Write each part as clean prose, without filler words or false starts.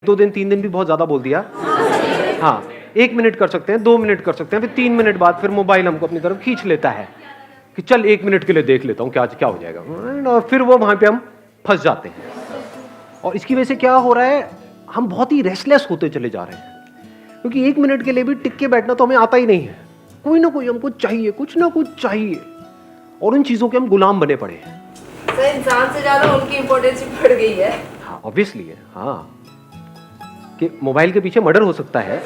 2 दिन 3 दिन भी बहुत ज़्यादा बोल दिया। हाँ, 1 मिनट कर सकते हैं, 2 मिनट कर सकते हैं, फिर 3 मिनट बाद फिर मोबाइल हमको अपनी तरफ खींच लेता है कि चल 1 मिनट के लिए देख लेता हूँ क्या हो जाएगा, और फिर वो वहाँ पे हम फंस जाते हैं। और इसकी वजह से क्या हो रहा है, हम बहुत ही रेस्टलेस होते चले जा रहे हैं, क्योंकि 1 मिनट के लिए भी टिक के बैठना तो हमें आता ही नहीं है। कोई ना कोई हमको चाहिए, कुछ ना कुछ चाहिए, और उन चीज़ों के हम गुलाम बने पड़े हैं। सर, इंसान से ज़्यादा उनकी इम्पोर्टेंस बढ़ गई है। हाँ, ऑब्वियसली है। हाँ, कि मोबाइल के पीछे मर्डर हो सकता है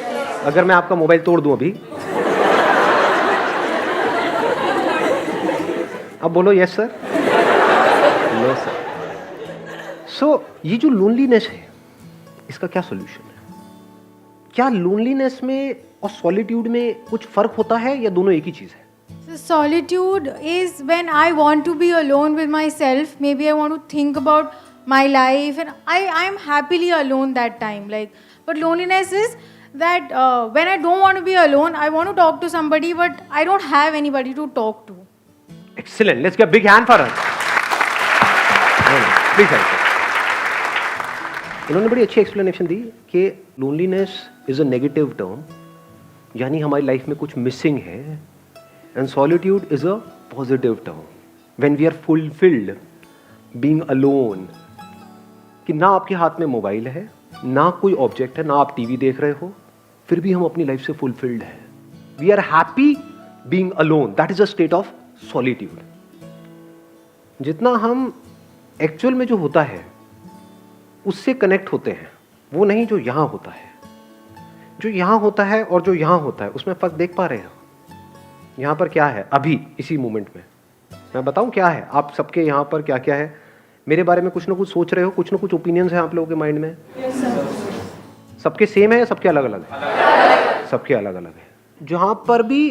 अगर मैं आपका मोबाइल तोड़ दूं अभी। अब बोलो यस सर, नो सर। सो ये जो लोनलीनेस है, इसका क्या सोल्यूशन है? क्या लोनलीनेस में और सॉलिट्यूड में कुछ फर्क होता है या दोनों एक ही चीज है? So solitude is when I want to be alone with myself. Maybe I want to think about my life, and I am happily alone that time. But loneliness is that when I don't want to be alone, I want to talk to somebody, but I don't have anybody to talk to. Excellent. Let's give a big hand for her. Please answer. इन्होंने बड़ी अच्छी explanation दी कि loneliness is a negative term, यानी हमारी life में कुछ missing है, and solitude is a positive term when we are fulfilled being alone, कि ना आपके हाथ में मोबाइल है, ना कोई ऑब्जेक्ट है, ना आप टीवी देख रहे हो, फिर भी हम अपनी लाइफ से फुलफिल्ड है। We are happy being alone, that is a state of solitude. जितना हम एक्चुअल में जो होता है उससे कनेक्ट होते हैं, वो नहीं जो यहां होता है। जो यहां होता है और जो यहां होता है उसमें फर्क देख पा रहे हो? यहां पर क्या है अभी इसी मोमेंट में, मैं बताऊं क्या है? आप सबके यहां पर क्या क्या है? मेरे बारे में कुछ ना कुछ सोच रहे हो, कुछ ना कुछ ओपिनियंस है आप लोगों के माइंड में। सबके सेम है या सबके अलग अलग है? सबके अलग अलग है। जहां पर भी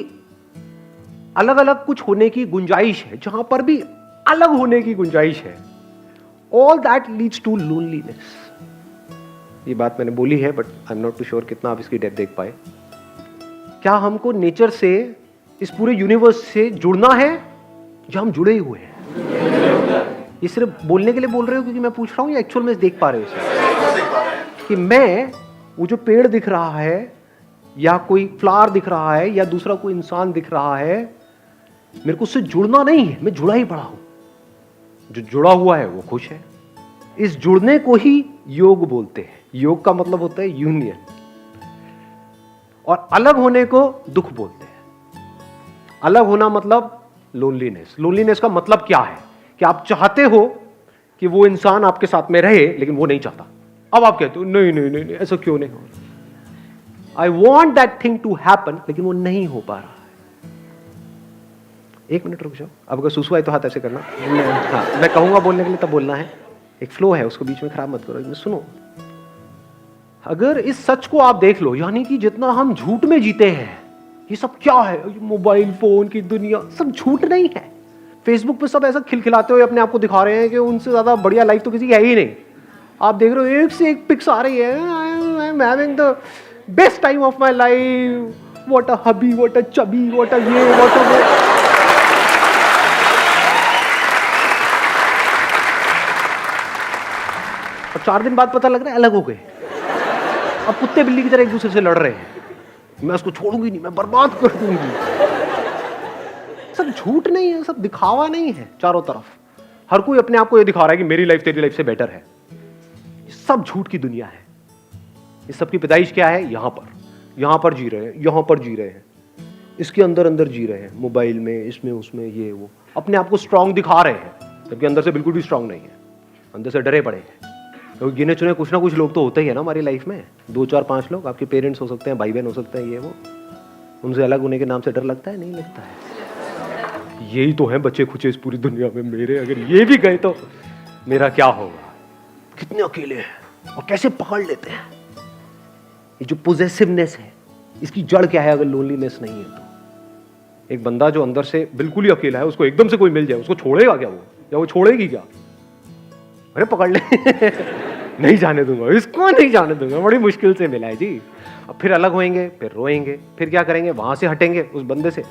अलग अलग कुछ होने की गुंजाइश है, जहां पर भी अलग होने की गुंजाइश है, all that leads to loneliness. ये बात मैंने बोली है, but I am not too sure कितना आप इसकी डेप्थ देख पाए। क्या हमको नेचर से, इस पूरे यूनिवर्स से जुड़ना है, या हम जुड़े ही हुए हैं? ये सिर्फ बोलने के लिए बोल रहे हो क्योंकि मैं पूछ रहा हूं, या एक्चुअल में देख पा रहे हो इसे? कि मैं, वो जो पेड़ दिख रहा है, या कोई फ्लावर दिख रहा है, या दूसरा कोई इंसान दिख रहा है, मेरे को उससे जुड़ना नहीं है, मैं जुड़ा ही पड़ा हूं। जो जुड़ा हुआ है वो खुश है। इस जुड़ने को ही योग बोलते हैं। योग का मतलब होता है यूनियन, और अलग होने को दुख बोलते हैं। अलग होना मतलब लोनलीनेस। लोनलीनेस का मतलब क्या है? कि आप चाहते हो कि वो इंसान आपके साथ में रहे, लेकिन वो नहीं चाहता। अब आप कहते हो नहीं नहीं नहीं, नहीं ऐसा क्यों नहीं हो रहा? I want that thing to happen, लेकिन वो नहीं हो पा रहा है। 1 मिनट रुक जाओ। अब अगर सुसु आए तो हाथ ऐसे करना। हाँ, मैं कहूंगा बोलने के लिए तब बोलना है। एक फ्लो है, उसको बीच में खराब मत करो। सुनो, अगर इस सच को आप देख लो, यानी कि जितना हम झूठ में जीते हैं, ये सब क्या है, मोबाइल फोन की दुनिया, सब झूठ नहीं है। फेसबुक पे सब ऐसा खिलखिलाते हुए अपने आप को दिखा रहे हैं कि उनसे ज्यादा बढ़िया लाइफ तो किसी की है ही नहीं। आप देख रहे हो एक से एक पिक्स आ रही है, I am having the best time of my life, what a hubby, what a chubby, what a ये, व्हाट अ वो। और 4 दिन बाद पता लग रहा है अलग हो गए। अब कुत्ते बिल्ली की तरह एक दूसरे से लड़ रहे हैं। मैं उसको छोड़ूंगी नहीं, मैं बर्बाद कर दूंगी। सब झूठ नहीं है, सब दिखावा नहीं है। चारों तरफ हर कोई अपने आप को ये दिखा रहा है कि मेरी लाइफ तेरी लाइफ से बेटर है। सब झूठ की दुनिया है। इस सब की पैदाइश क्या है? यहां पर जी रहे हैं, यहां पर जी रहे हैं, इसके अंदर अंदर जी रहे हैं, मोबाइल में, इसमें उसमें, ये वो, अपने आप को स्ट्रांग दिखा रहे हैं, जबकि अंदर से बिल्कुल भी स्ट्रांग नहीं है। अंदर से डरे पड़े हैं। तो गिने चुने कुछ ना कुछ लोग तो होते ही है ना हमारी लाइफ में। 2 4 5 लोग, आपके पेरेंट्स हो सकते हैं, भाई बहन हो सकते हैं, ये वो। उनसे अलग होने के नाम से डर लगता है? नहीं लगता है। यही तो है बच्चे खुचे इस पूरी दुनिया में मेरे। अगर ये भी गए तो मेरा क्या होगा? कितने अकेले हैं और कैसे पकड़ लेते हैं। ये जो पोजेसिवनेस है, इसकी जड़ क्या है? अगर लोनलीनेस नहीं है तो एक बंदा जो अंदर से बिल्कुल ही अकेला है, उसको एकदम से कोई मिल जाए, उसको छोड़ेगा क्या वो? या वो छोड़ेगी क्या? अरे पकड़ ले। नहीं जाने दूंगा इसको, नहीं जाने दूंगा, बड़ी मुश्किल से मिला है जी। अब फिर अलग होएंगे, फिर रोएंगे, फिर क्या करेंगे? वहां से हटेंगे उस बंदे से,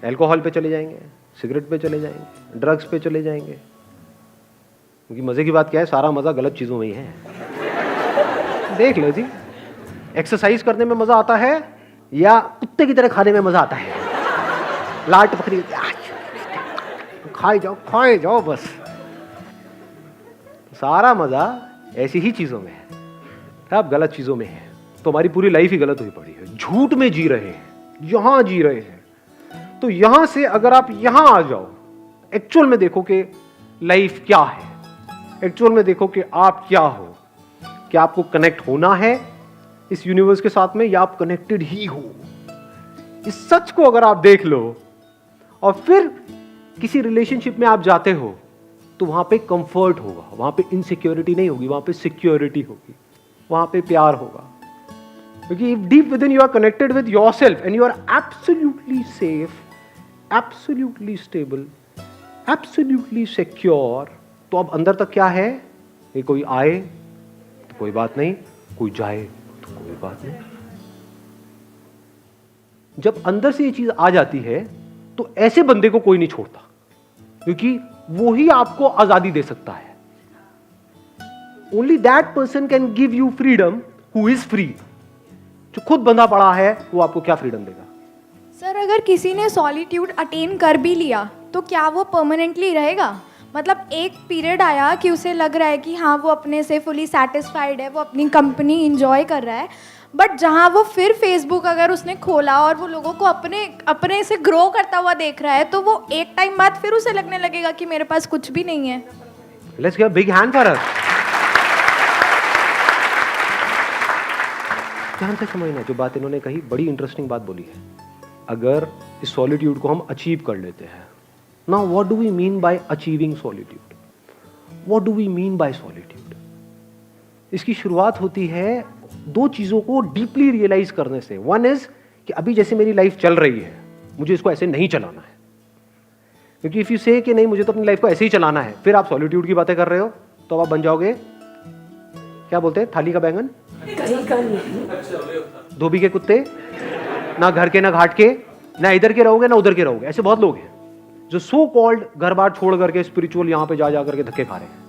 अल्कोहल पे चले जाएंगे, सिगरेट पे चले जाएंगे, ड्रग्स पे चले जाएंगे। क्योंकि मजे की बात क्या है, सारा मजा गलत चीजों में ही है। देख लो जी, एक्सरसाइज करने में मजा आता है या कुत्ते की तरह खाने में मजा आता है? लाट पकड़ी, खाए जाओ बस। सारा मजा ऐसी ही चीजों में है, आप गलत चीजों में है तो हमारी पूरी लाइफ ही गलत हुई पड़ी है। झूठ में जी रहे हैं, यहां जी रहे हैं। तो यहां से अगर आप यहां आ जाओ, एक्चुअल में देखो कि लाइफ क्या है, एक्चुअल में देखो कि आप क्या हो, क्या आपको कनेक्ट होना है इस यूनिवर्स के साथ में या आप कनेक्टेड ही हो। इस सच को अगर आप देख लो और फिर किसी रिलेशनशिप में आप जाते हो तो वहां पे कंफर्ट होगा, वहां पे इनसिक्योरिटी नहीं होगी, वहां पे सिक्योरिटी होगी, वहां पे प्यार होगा। क्योंकि if deep within you are connected with yourself and you are absolutely safe, absolutely stable, absolutely secure, तो अब अंदर तक क्या है, ये कोई आए तो कोई बात नहीं, कोई जाए तो कोई बात नहीं। जब अंदर से ये चीज आ जाती है तो ऐसे बंदे को कोई नहीं छोड़ता, क्योंकि वो ही आपको आजादी दे सकता है। Only that person can give you freedom who is free. जो खुद बंधा पड़ा है वो आपको क्या फ्रीडम देगा? सर, अगर किसी ने सॉलिट्यूड अटेन कर भी लिया तो क्या वो परमानेंटली रहेगा? मतलब एक पीरियड आया कि उसे लग रहा है कि हाँ वो अपने से फुली सेटिस्फाइड है, वो अपनी कंपनी इंजॉय कर रहा है, बट जहाँ वो फिर फेसबुक अगर उसने खोला और वो लोगों को अपने से ग्रो करता हुआ देख रहा है, तो वो एक टाइम बाद फिर उसे लगने लगेगा कि मेरे पास कुछ भी नहीं है। Let's give a big hand for her. ध्यान से समझना, जो बात इन्होंने कही बड़ी इंटरेस्टिंग बात बोली है। अगर इस सॉलिट्यूड को हम अचीव कर लेते हैं, now what do we mean by achieving solitude? What do we mean by solitude? इसकी शुरुआत होती है दो चीजों को डीपली रियलाइज करने से। वन इज कि अभी जैसे मेरी लाइफ चल रही है, मुझे इसको ऐसे नहीं चलाना है। क्योंकि इफ यू से कि नहीं मुझे तो अपनी लाइफ को ऐसे ही चलाना है, फिर आप सॉलिट्यूड की बातें कर रहे हो, तो आप बन जाओगे, क्या बोलते हैं, थाली का बैंगन, धोबी के कुत्ते, ना घर के ना घाट के, ना इधर के रहोगे ना उधर के रहोगे। ऐसे बहुत लोग हैं जो सो कॉल्ड घर बार छोड़ करके स्पिरिचुअल यहां पे जा करके धक्के खा रहे हैं।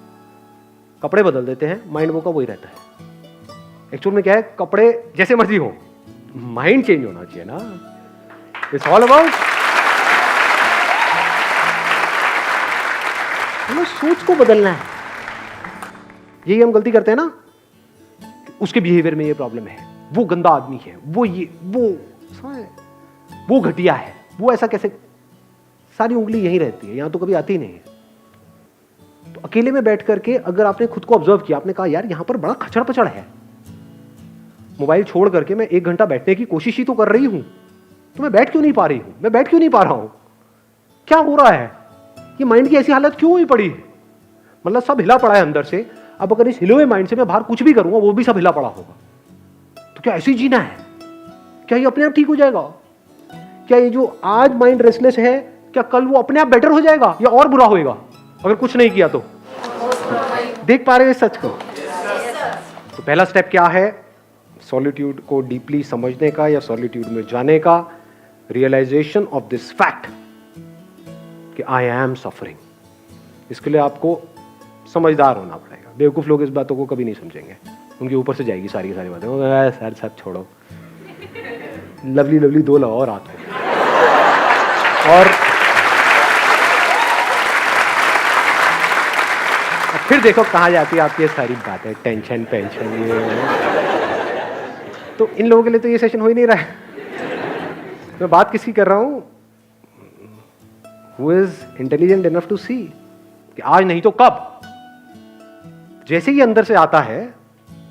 कपड़े बदल देते हैं, माइंड वो का वही रहता है। एक्चुअल में क्या है, कपड़े जैसे मर्जी हो, माइंड चेंज होना चाहिए ना। इट्स ऑल अबाउट हमें सोच को बदलना है। यही हम गलती करते हैं ना, उसके बिहेवियर में ये प्रॉब्लम है, वो गंदा आदमी है, वो घटिया है, वो ऐसा कैसे, सारी उंगली यहीं रहती है, यहां तो कभी आती ही नहीं है। तो अकेले में बैठ करके अगर आपने खुद को ऑब्जर्व किया, आपने कहा यार यहां पर बड़ा खचड़ पचड़ है, मोबाइल छोड़ करके मैं 1 घंटा बैठने की कोशिश ही तो कर रही हूं, तो मैं बैठ क्यों नहीं पा रही हूं, मैं बैठ क्यों नहीं पा रहा हूं, क्या हो रहा है, ये माइंड की ऐसी हालत क्यों हुई पड़ी है? मतलब सब हिला पड़ा है अंदर से। अब अगर इस हिले हुए माइंड से मैं बाहर कुछ भी करूंगा, वो भी सब हिला पड़ा होगा। तो क्या ऐसे ही जीना है? क्या ये अपने आप ठीक हो जाएगा? क्या ये जो आज माइंड रेस्टलेस है, क्या कल वो अपने आप बेटर हो जाएगा या और बुरा होएगा अगर कुछ नहीं किया तो? देख पा रहे हो इस सच को? तो पहला स्टेप क्या है सॉलिट्यूड को डीपली समझने का या सॉलिट्यूड में जाने का? रियलाइजेशन ऑफ दिस फैक्ट कि आई एम सफरिंग। इसके लिए आपको समझदार होना पड़ेगा। बेवकूफ लोग इस बातों को कभी नहीं समझेंगे, उनके ऊपर से जाएगी सारी की सारी बातें। सर सब छोड़ो, लवली लवली 2 लगाओ रात को, और फिर देखो कहाँ जाती है आपकी ये सारी बातें, टेंशन पेंशन ये। तो इन लोगों के लिए तो ये सेशन हो ही नहीं रहा है। मैं बात किसकी कर रहा हूं? Who is intelligent enough to see कि आज नहीं तो कब। जैसे ही अंदर से आता है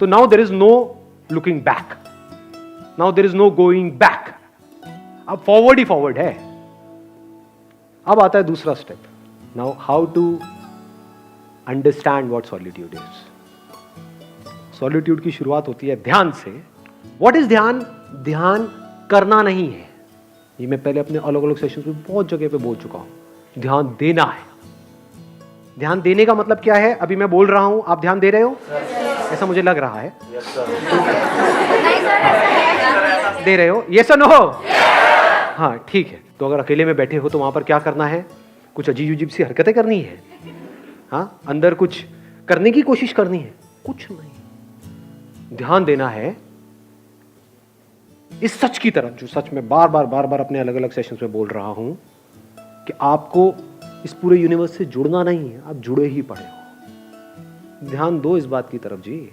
तो now there is no looking back, now there is no going back. अब फॉरवर्ड ही फॉरवर्ड है। अब आता है दूसरा step, now how to understand what solitude is. Solitude की शुरुआत होती है ध्यान से। व्हाट इज ध्यान? ध्यान करना नहीं है, ये मैं पहले अपने अलग अलग सेशंस में बहुत जगह पे बोल चुका हूं। ध्यान देना है। ध्यान देने का मतलब क्या है? अभी मैं बोल रहा हूं, आप ध्यान दे रहे हो? ऐसा मुझे लग रहा है। दे रहे हो? यस और नो? हाँ ठीक है। तो अगर अकेले में बैठे हो तो वहां पर क्या करना है? कुछ अजीब अजीब सी हरकतें करनी है, हाँ, अंदर कुछ करने की कोशिश करनी है? कुछ नहीं, ध्यान देना है इस सच की तरफ, जो सच में बार बार अपने अलग अलग सेशंस में बोल रहा हूं कि आपको इस पूरे यूनिवर्स से जुड़ना नहीं है, आप जुड़े ही पड़े हो। ध्यान दो इस बात की तरफ जी।